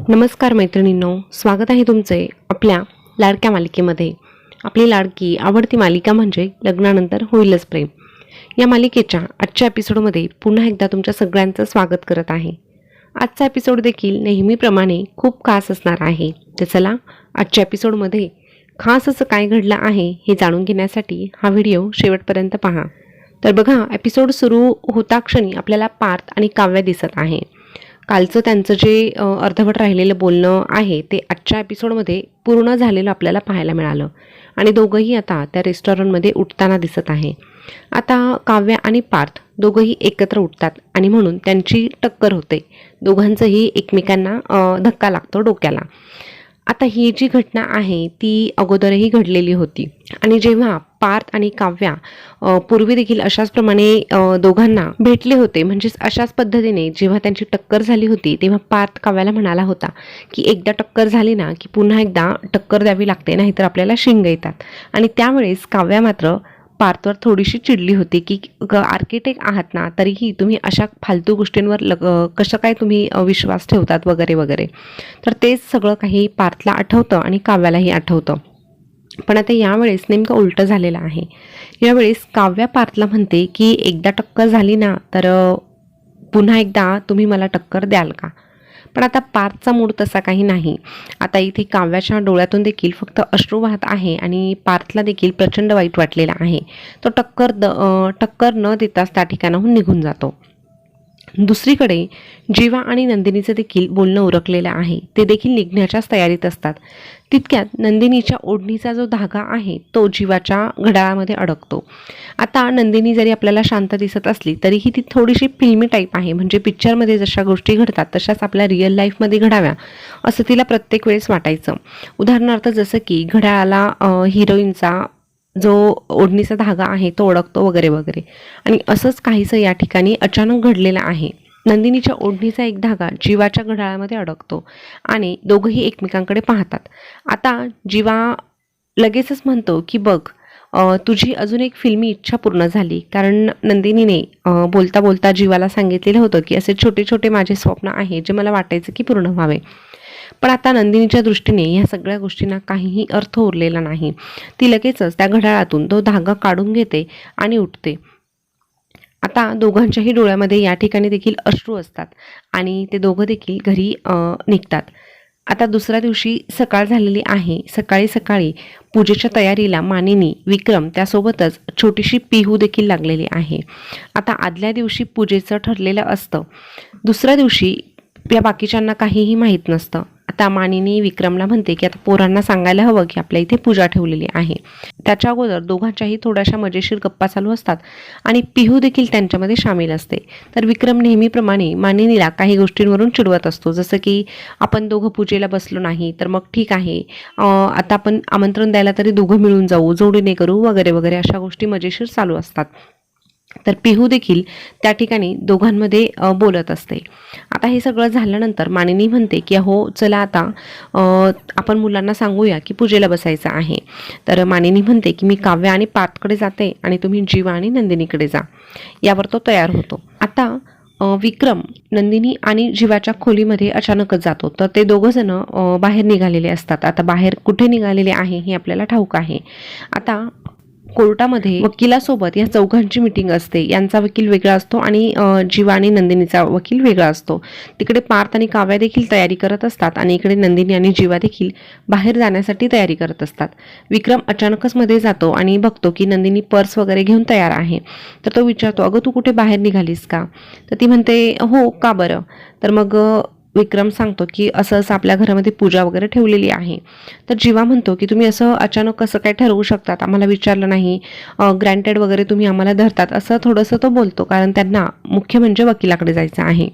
नमस्कार मैत्रिणींनो, स्वागत आहे तुमचे आपल्या लाडक्या मालिकेमध्ये। आपली लाडकी आवडती मालिका म्हणजे लग्नानंतर होईलच प्रेम या मालिकेच्या आजच्या एपिसोडमध्ये पुन्हा एकदा तुमच्या सगळ्यांचं स्वागत करत आहे। आजचा एपिसोड देखील नेहमीप्रमाणे खूप खास असणार आहे। तर चला आजच्या एपिसोडमध्ये खास असं काय घडलं आहे हे जाणून घेण्यासाठी हा व्हिडिओ शेवटपर्यंत पहा। तर बघा, एपिसोड सुरू होता क्षणी आपल्याला पार्थ आणि काव्या दिसत आहे। कालचं त्यांचं जे अर्धवट राहिलेलं बोलणं आहे ते आजच्या एपिसोडमध्ये पूर्ण झालेलं आपल्याला पाहायला मिळालं आणि दोघंही आता त्या रेस्टॉरंटमध्ये उठताना दिसत आहे। आता काव्या आणि पार्थ दोघंही एकत्र उठतात आणि म्हणून त्यांची टक्कर होते। दोघांचंही एकमेकांना धक्का लागतो डोक्याला। आता ही जी घटना आहे ती अगोदरही घडलेली होती आणि जेव्हा पार्थ आणि काव्या पूर्वी देखील अशाच प्रमाणे दोघांना भेटले होते, म्हणजेच अशाच पद्धतीने जेव्हा त्यांची टक्कर झाली होती तेव्हा पार्थ काव्याला म्हणाला होता की एकदा टक्कर झाली ना की पुन्हा एकदा टक्कर द्यावी लागते, नाहीतर आपल्याला शिंग येतात। आणि त्यावेळेस काव्या मात्र पार्थवर थोडीशी चिडली होती की आर्किटेक्ट आहात ना, तरीही तुम्ही अशा फालतू गोष्टींवर कसं काय तुम्ही विश्वास ठेवतात वगैरे वगैरे। तर तेच सगळं काही पार्थला आठवतं आणि काव्यालाही आठवतं। पण आता यावेळेस नेमकं उलटं झालेलं आहे। यावेळेस काव्या पार्थला म्हणते की एकदा टक्कर झाली ना तर पुन्हा एकदा तुम्ही मला टक्कर द्याल का। पण आता पार्थचा मूड तसा काही नाही। आता इथे काव्याच्या डोळ्यातून देखील फक्त अश्रू वाहत आहे आणि पार्थला देखील प्रचंड वाईट वाटलेला आहे। तो टक्कर न देताच त्या ठिकाणाहून निघून जातो। दुसरीकडे जीवा आणि नंदिनीचं देखील बोलणं उरकलेलं आहे, ते देखील निघण्याच्याच तयारीत असतात। तितक्यात नंदिनीच्या ओढणीचा जो धागा आहे तो जीवाच्या घड्याळामध्ये अडकतो। आता नंदिनी जरी आपल्याला शांत दिसत असली तरीही ती थोडीशी फिल्मी टाईप आहे, म्हणजे पिक्चरमध्ये जशा गोष्टी घडतात तशाच आपल्या रिअल लाईफमध्ये घडाव्या असं तिला प्रत्येक वेळेस वाटायचं। उदाहरणार्थ जसं की घड्याळाला हिरोईनचा जो ओढणीचा धागा आहे तो अडकतो वगैरे वगैरे। आणि असंच काहीसं या ठिकाणी अचानक घडलेलं आहे। नंदिनीच्या ओढणीचा एक धागा जीवाच्या घड्याळामध्ये अडकतो आणि दोघंही एकमेकांकडे पाहतात। आता जीवा लगेचच म्हणतो की बघ, तुझी अजून एक फिल्मी इच्छा पूर्ण झाली, कारण नंदिनीने बोलता बोलता जीवाला सांगितलेलं होतं की असे छोटे छोटे माझे स्वप्न आहे जे मला वाटायचं की पूर्ण व्हावे। पण आता नंदिनीच्या दृष्टीने ह्या सगळ्या गोष्टींना काहीही अर्थ उरलेला नाही। ती लगेचच त्या घड्याळातून तो धागा काढून घेते आणि उठते। आता दोघांच्याही डोळ्यामध्ये या ठिकाणी देखील अश्रू असतात आणि ते दोघं देखील घरी निघतात। आता दुसऱ्या दिवशी सकाळ झालेली आहे। सकाळी सकाळी पूजेच्या तयारीला मानिनी, विक्रम त्यासोबतच छोटीशी पिहू देखील लागलेली आहे। आता आदल्या दिवशी पूजेचं ठरलेलं असतं, दुसऱ्या दिवशी या बाकीच्यांना काहीही माहीत नसतं। आता मानिनी विक्रमला म्हणते की आता पोरांना सांगायला हवं की आपल्या इथे पूजा ठेवलेली आहे। त्याच्या अगोदर दोघांच्याही थोड्याशा मजेशीर गप्पा चालू असतात आणि पिहू देखील त्यांच्यामध्ये सामील असते। तर विक्रम नेहमीप्रमाणे मानिनीला काही गोष्टींवरून चिडवत असतो, जसं की आपण दोघं पूजेला बसलो नाही तर मग ठीक आहे, आता आपण आमंत्रण द्यायला तरी दोघं मिळून जाऊ, जोडीने करू वगैरे वगैरे, अशा गोष्टी मजेशीर चालू असतात। तर पिहू देखील त्या ठिकाणी दोघांमध्ये बोलत असते। आता हे सगळं झाल्यानंतर मानिनी म्हणते की अहो चला आता आपण मुलांना सांगूया की पूजेला बसायचं आहे। तर मानिनी म्हणते की मी काव्या आणि पार्थकडे जाते आणि तुम्ही जीवा आणि नंदिनीकडे जा। यावर तो तयार होतो। आता विक्रम नंदिनी आणि जीवाच्या खोलीमध्ये अचानकच जातो, तर ते दोघं जण बाहेर निघालेले असतात। आता बाहेर कुठे निघालेले आहे हे आपल्याला ठाऊक आहे। आता कोर्टामध्ये वकिलासोबत या चौघांची मीटिंग असते। यांचा वकील वेगळा असतो आणि जीवा आणि नंदिनीचा वकील वेगळा असतो। तिकडे पार्थ आणि काव्या देखील तयारी करत असतात आणि इकडे नंदिनी आणि जीवा देखील बाहेर जाण्यासाठी तयारी करत असतात। विक्रम अचानकच मध्ये जातो आणि बघतो की नंदिनी पर्स वगैरे घेऊन तयार आहे। तर तो विचारतो, अगं तू कुठे बाहेर निघालीस का। तर ती म्हणते हो, का बरं। तर मग विक्रम सांगतो की असं असं आपल्या घरामध्ये पूजा वगैरे ठेवलेली आहे। तर जीवा म्हणतो की तुम्ही असं अचानक कसं काय ठरवू शकतात, आम्हाला विचारलं नाही, ग्रँटेड वगैरे तुम्ही आम्हाला धरतात, असं थोडंसं तो बोलतो, कारण त्यांना मुख्य म्हणजे वकिलाकडे जायचं आहे।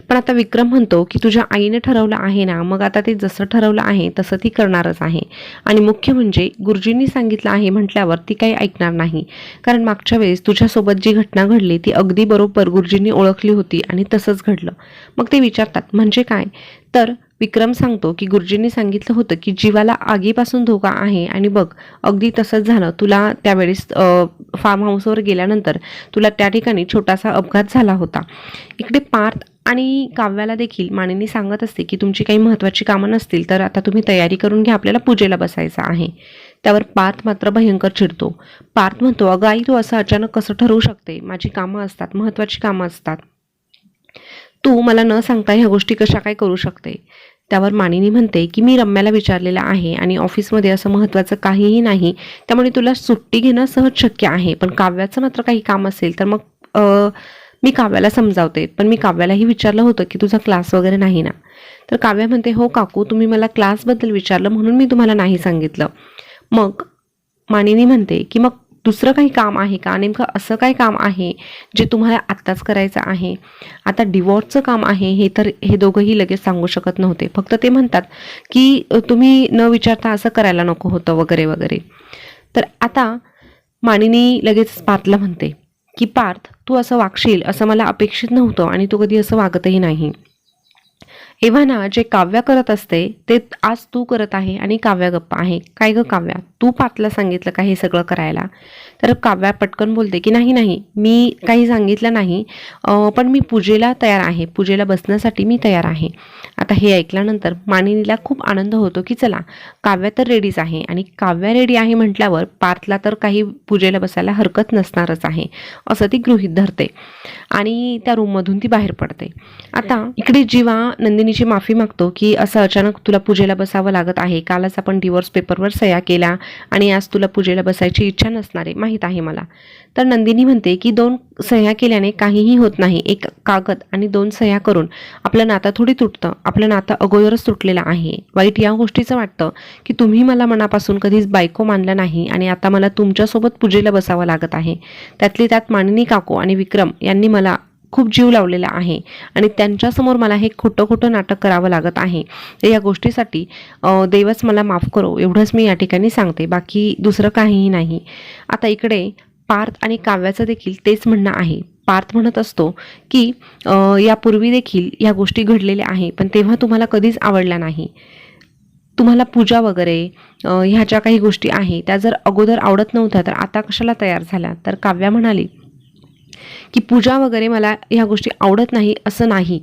पण आता विक्रम म्हणतो की तुझ्या आईने ठरवलं आहे ना, मग आता ते जसं ठरवलं आहे तसं ती करणारच आहे। आणि मुख्य म्हणजे गुरुजींनी सांगितलं आहे म्हटल्यावर ती काही ऐकणार नाही, कारण मागच्या वेळेस तुझ्यासोबत जी घटना घडली ती अगदी बरोबर गुरुजींनी ओळखली होती आणि तसंच घडलं। मग ते विचारतात म्हणजे काय। तर विक्रम सांगतो की गुरुजींनी सांगितलं होतं की जीवाला आगीपासून धोका आहे आणि बघ अगदी तसंच झालं। तुला त्यावेळेस फार्म हाऊसवर गेल्यानंतर तुला त्या ठिकाणी छोटासा अपघात झाला होता। इकडे पार्थ आणि काव्याला देखील मानिनी सांगत असते की तुमची काही महत्त्वाची कामं नसतील तर आता तुम्ही तयारी करून घ्या, आपल्याला पूजेला बसायचं आहे. त्यावर पार्थ मात्र भयंकर चिडतो. पार्थ म्हणतो, अगं आई, तू असं अचानक कसं ठरवू शकते? माझी कामं असतात, महत्त्वाची कामं असतात. तू मला न सांगता ह्या गोष्टी कशा काय करू शकते? त्यावर मानिनी म्हणते की मी रम्याला विचारलेलं आहे आणि ऑफिसमध्ये असं महत्त्वाचं काहीही नाही, त्यामुळे तुला सुट्टी घेणं सहज शक्य आहे. पण काव्याचं मात्र काही काम असेल तर मग मी काव्याला समजावते. पण मी काव्यालाही विचारलं होतं की तुझा क्लास वगैरे नाही ना? तर काव्या म्हणते, हो काकू, तुम्ही मला क्लासबद्दल विचारलं म्हणून मी तुम्हाला नाही सांगितलं. मग मानिनी म्हणते की मग दुसरं काही काम आहे का? नेमकं असं काय काम आहे जे तुम्हाला आत्ताच करायचं आहे? आता डिवॉर्सचं काम आहे हे तर हे दोघंही लगेच सांगू शकत नव्हते. फक्त ते म्हणतात की तुम्ही न विचारता असं करायला नको होतं वगैरे वगैरे. तर आता मानिनी लगेच पार्थला म्हणते की पार्थ, तू असं वागशील असं मला अपेक्षित नव्हतं आणि तू कधी असं वागतही नाही. एव्हाना जे काव्या करत असते ते आज तू करत आहे आणि काव्या गप्पा आहे. काय गं काव्या, तू पार्थला सांगितलं का हे सगळं करायला? तर काव्या पटकन बोलते की नाही नाही, मी काही सांगितलं नाही, पण मी पूजेला तयार आहे, पूजेला बसण्यासाठी मी तयार आहे. आता हे ऐकल्यानंतर मानिनीला खूप आनंद होतो की चला, काव्या तर रेडीच आहे आणि काव्या रेडी आहे म्हटल्यावर पार्थला तर काही पूजेला बसायला हरकत नसणारच आहे असं ती गृहीत धरते आणि त्या रूममधून ती बाहेर पडते. आता इकडे जीवा नंदिनीची माफी मागतो की असं अचानक तुला पूजेला बसावं लागत आहे. कालच आपण डिवोर्स पेपरवर सह्या केल्या आणि आज तुला पूजेला बसायची इच्छा नसणार आहे, माहीत आहे मला. तर नंदिनी म्हणते की 2 सह्या केल्याने काहीही होत नाही. एक कागद आणि 2 सह्या करून आपलं नातं थोडी तुटतं. आपलं नातं अगोदरच तुटलेलं आहे. वाईट या गोष्टीचं वाटतं की तुम्ही मला मनापासून कधीच बायको मानलं नाही आणि आता मला तुमच्यासोबत पूजेला बसावं लागत आहे. त्यातली त्यात मानिनी काकू आणि विक्रम यांनी मला खूप जीव लावलेला आहे आणि त्यांच्यासमोर मला हे खोटं खोटं नाटक करावं लागत आहे. तर या गोष्टीसाठी देवच मला माफ करो, एवढंच मी या ठिकाणी सांगते, बाकी दुसरं काहीही नाही. आता इकडे पार्थ आणि काव्याचं देखील तेच म्हणणं आहे. पार्थ म्हणत असतो की यापूर्वी देखील या गोष्टी घडलेल्या आहे, पण तेव्हा तुम्हाला कधीच आवडल्या नाही. तुम्हाला पूजा वगैरे ह्या ज्या काही गोष्टी आहे त्या जर अगोदर आवडत नव्हत्या तर आता कशाला तयार झाल्या? तर काव्या म्हणाली की पूजा वगैरे मला ह्या गोष्टी आवडत नाही असं नाही,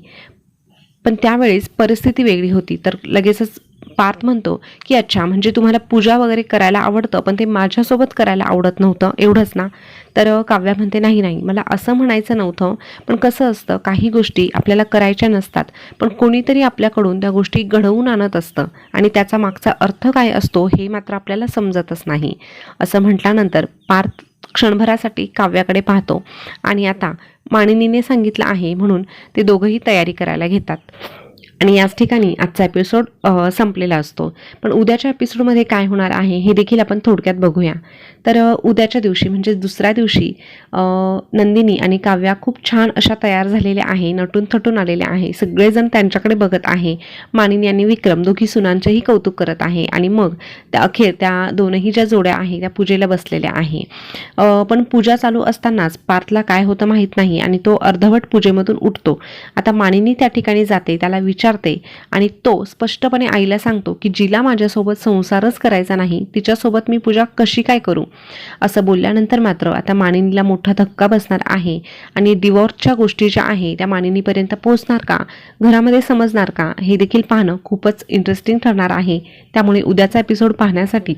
पण त्यावेळेस परिस्थिती वेगळी होती. तर लगेचच पार्थ म्हणतो की अच्छा, म्हणजे तुम्हाला पूजा वगैरे करायला आवडतं पण ते माझ्यासोबत करायला आवडत नव्हतं, एवढंच ना? तर काव्या म्हणते नाही नाही, मला असं म्हणायचं नव्हतं, पण कसं असतं काही गोष्टी आपल्याला करायच्या नसतात पण कोणीतरी आपल्याकडून त्या गोष्टी घडवून आणत असतं आणि त्याचा मागचा अर्थ काय असतो हे मात्र आपल्याला समजतच नाही. असं म्हटल्यानंतर पार्थ क्षणभरासाठी काव्याकडे पाहतो आणि आता मानिनीने सांगितलं आहे म्हणून ते दोघंही तयारी करायला घेतात आणि याच ठिकाणी आजचा एपिसोड संपलेला असतो. पण उद्याच्या एपिसोडमध्ये काय होणार आहे हे देखील आपण थोडक्यात बघूया. तर उद्याच्या दिवशी म्हणजे दुसऱ्या दिवशी नंदिनी आणि काव्या खूप छान अशा तयार झालेल्या आहे, नटून थटून आलेल्या आहे. सगळेजण त्यांच्याकडे बघत आहे. मानिनी आणि विक्रम दोघी सुनांचेही कौतुक करत आहे आणि मग त्या अखेर त्या दोनही ज्या जोड्या आहे त्या पूजेला बसलेल्या आहे. पण पूजा चालू असतानाच पार्थला काय होतं माहीत नाही आणि तो अर्धवट पूजेमधून उठतो. आता मानिनी त्या ठिकाणी जाते, त्याला विचारते आणि तो स्पष्टपणे आईला सांगतो की जिला माझ्यासोबत संसारच करायचा नाही तिच्यासोबत मी पूजा कशी काय करू? असं बोलल्यानंतर मात्र आता मानिनीला मोठा धक्का बसणार आहे आणि डिवोर्सच्या गोष्टी ज्या आहे त्या मानिनीपर्यंत पोहोचणार का, घरामध्ये समजणार का, हे देखील पाहणं खूपच इंटरेस्टिंग ठरणार आहे. त्यामुळे उद्याचा एपिसोड पाहण्यासाठी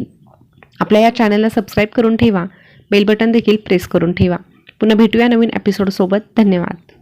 आपल्या या चॅनलला सबस्क्राईब करून ठेवा, बेल बटन देखील प्रेस करून ठेवा. पुन्हा भेटूया नवीन एपिसोडसोबत. धन्यवाद.